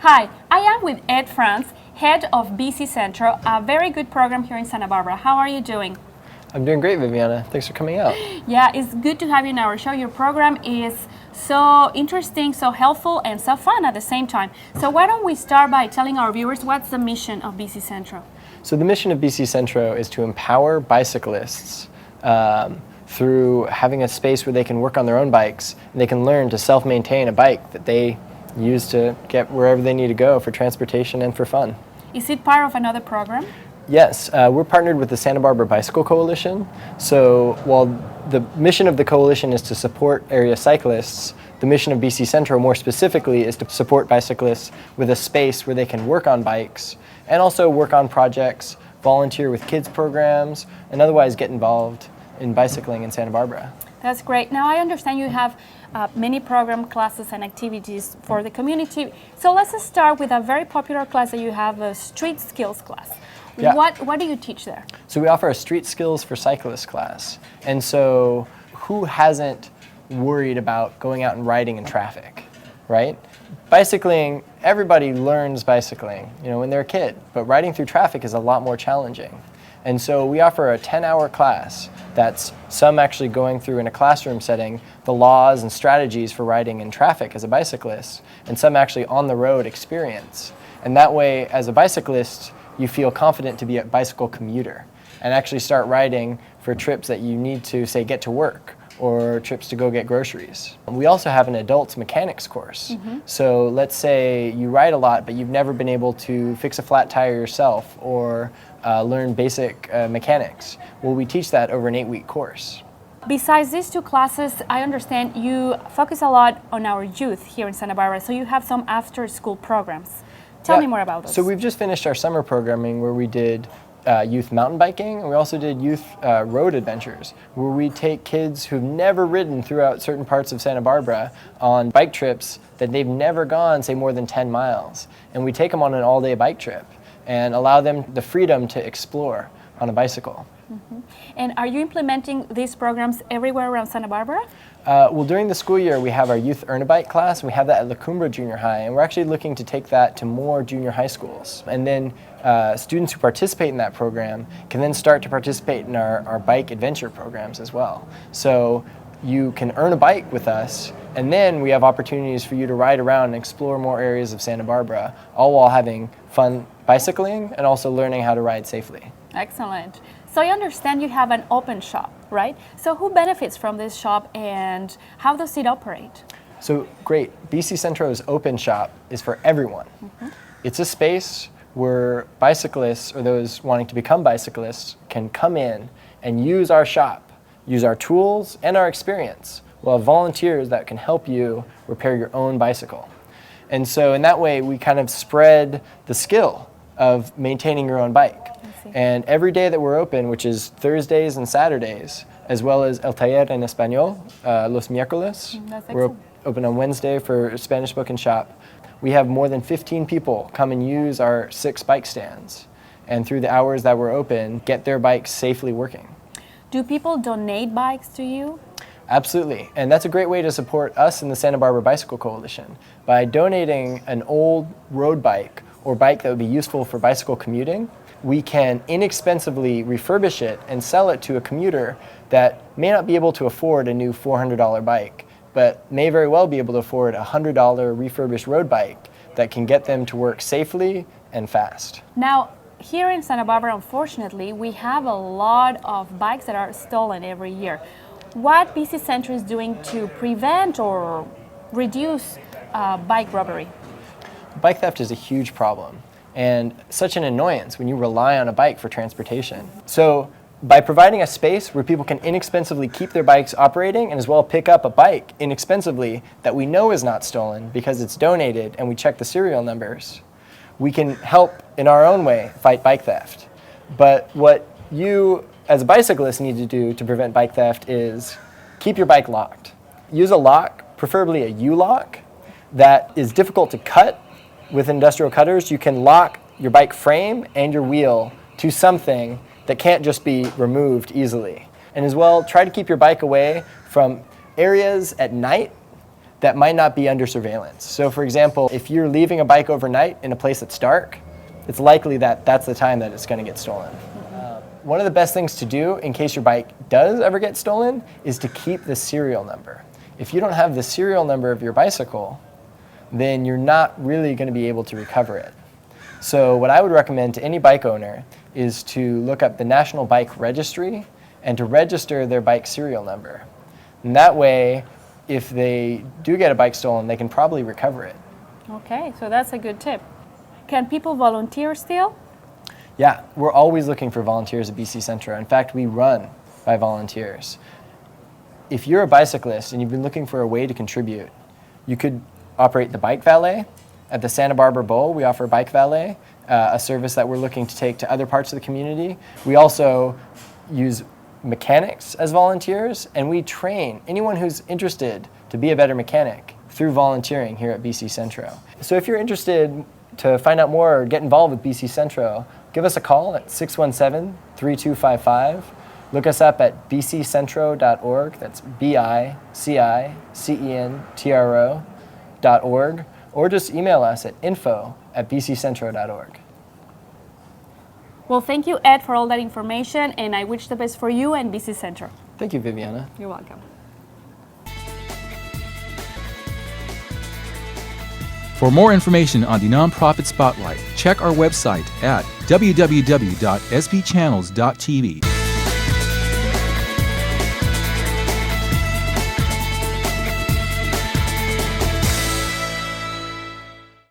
Hi, I am with Ed France, head of BC Centro, a very good program here in Santa Barbara. How are you doing? I'm doing great, Viviana. Thanks for coming out. Yeah, it's good to have you in our show. Your program is so interesting, so helpful, and so fun at the same time. So why don't we start by telling our viewers what's the mission of BC Centro? So the mission of BC Centro is to empower bicyclists through having a space where they can work on their own bikes and they can learn to self-maintain a bike that they use to get wherever they need to go for transportation and for fun. Is it part of another program? Yes, we're partnered with the Santa Barbara Bicycle Coalition. So while the mission of the coalition is to support area cyclists, the mission of BC Centro more specifically is to support bicyclists with a space where they can work on bikes and also work on projects, volunteer with kids programs, and otherwise get involved in bicycling in Santa Barbara. That's great. Now I understand you have many program classes and activities for the community. So let's start with a very popular class that you have, a street skills class. Yeah. What do you teach there? So we offer a street skills for cyclists class. And so who hasn't worried about going out and riding in traffic, right? Bicycling, everybody learns bicycling, when they're a kid, but riding through traffic is a lot more challenging. And so we offer a 10-hour class that's some actually going through in a classroom setting the laws and strategies for riding in traffic as a bicyclist, and some actually on the road experience. And that way, as a bicyclist, you feel confident to be a bicycle commuter and actually start riding for trips that you need to, say, get to work or trips to go get groceries. We also have an adults mechanics course. Mm-hmm. So let's say you ride a lot, but you've never been able to fix a flat tire yourself or learn basic mechanics. Well, we teach that over an 8-week course. Besides these two classes, I understand you focus a lot on our youth here in Santa Barbara, so you have some after-school programs. Tell me more about those. So we've just finished our summer programming where we did youth mountain biking, and we also did youth road adventures, where we take kids who've never ridden throughout certain parts of Santa Barbara on bike trips that they've never gone, say, more than 10 miles. And we take them on an all-day bike trip and allow them the freedom to explore on a bicycle. Mm-hmm. And are you implementing these programs everywhere around Santa Barbara? Well, during the school year, we have our Youth Earn a Bike class, and we have that at La Cumbre Junior High, and we're actually looking to take that to more junior high schools. And then students who participate in that program can then start to participate in our bike adventure programs as well. So you can earn a bike with us, and then we have opportunities for you to ride around and explore more areas of Santa Barbara, all while having fun bicycling and also learning how to ride safely. Excellent. So I understand you have an open shop, right? So who benefits from this shop and how does it operate? So great, BC Centro's open shop is for everyone. Mm-hmm. It's a space where bicyclists or those wanting to become bicyclists can come in and use our shop, use our tools and our experience. We'll have volunteers that can help you repair your own bicycle. And so in that way, we kind of spread the skill of maintaining your own bike. And every day that we're open, which is Thursdays and Saturdays, as well as El Taller en Español, los miércoles, we're open on Wednesday for Spanish Book and Shop. We have more than 15 people come and use our 6 bike stands, and through the hours that we're open, get their bikes safely working. Do people donate bikes to you? Absolutely, and that's a great way to support us in the Santa Barbara Bicycle Coalition. By donating an old road bike or bike that would be useful for bicycle commuting, we can inexpensively refurbish it and sell it to a commuter that may not be able to afford a new $400 bike, but may very well be able to afford a $100 refurbished road bike that can get them to work safely and fast. Now, here in Santa Barbara, unfortunately, we have a lot of bikes that are stolen every year. What BC Centro is doing to prevent or reduce bike robbery? Bike theft is a huge problem and such an annoyance when you rely on a bike for transportation. So by providing a space where people can inexpensively keep their bikes operating and as well pick up a bike inexpensively that we know is not stolen because it's donated and we check the serial numbers, we can help in our own way fight bike theft. But what you as a bicyclist need to do to prevent bike theft is keep your bike locked. Use a lock, preferably a U-lock, that is difficult to cut. With industrial cutters, you can lock your bike frame and your wheel to something that can't just be removed easily. And as well, try to keep your bike away from areas at night that might not be under surveillance. So for example, if you're leaving a bike overnight in a place that's dark, it's likely that that's the time that it's going to get stolen. One of the best things to do in case your bike does ever get stolen is to keep the serial number. If you don't have the serial number of your bicycle, then you're not really going to be able to recover it. So what I would recommend to any bike owner is to look up the National Bike Registry and to register their bike serial number. And that way, if they do get a bike stolen, they can probably recover it. Okay, so that's a good tip. Can people volunteer still? Yeah, we're always looking for volunteers at BC Centro. In fact, we run by volunteers. If you're a bicyclist and you've been looking for a way to contribute, you could operate the bike valet. At the Santa Barbara Bowl, we offer bike valet, a service that we're looking to take to other parts of the community. We also use mechanics as volunteers, and we train anyone who's interested to be a better mechanic through volunteering here at BC Centro. So if you're interested to find out more or get involved with BC Centro, give us a call at 617-3255. Look us up at bccentro.org. That's BICICENTRO.org. Or just email us at info@bccentro.org. Well, thank you, Ed, for all that information, and I wish the best for you and BC Centro. Thank you, Viviana. You're welcome. For more information on the Nonprofit Spotlight, check our website at www.sbchannels.tv.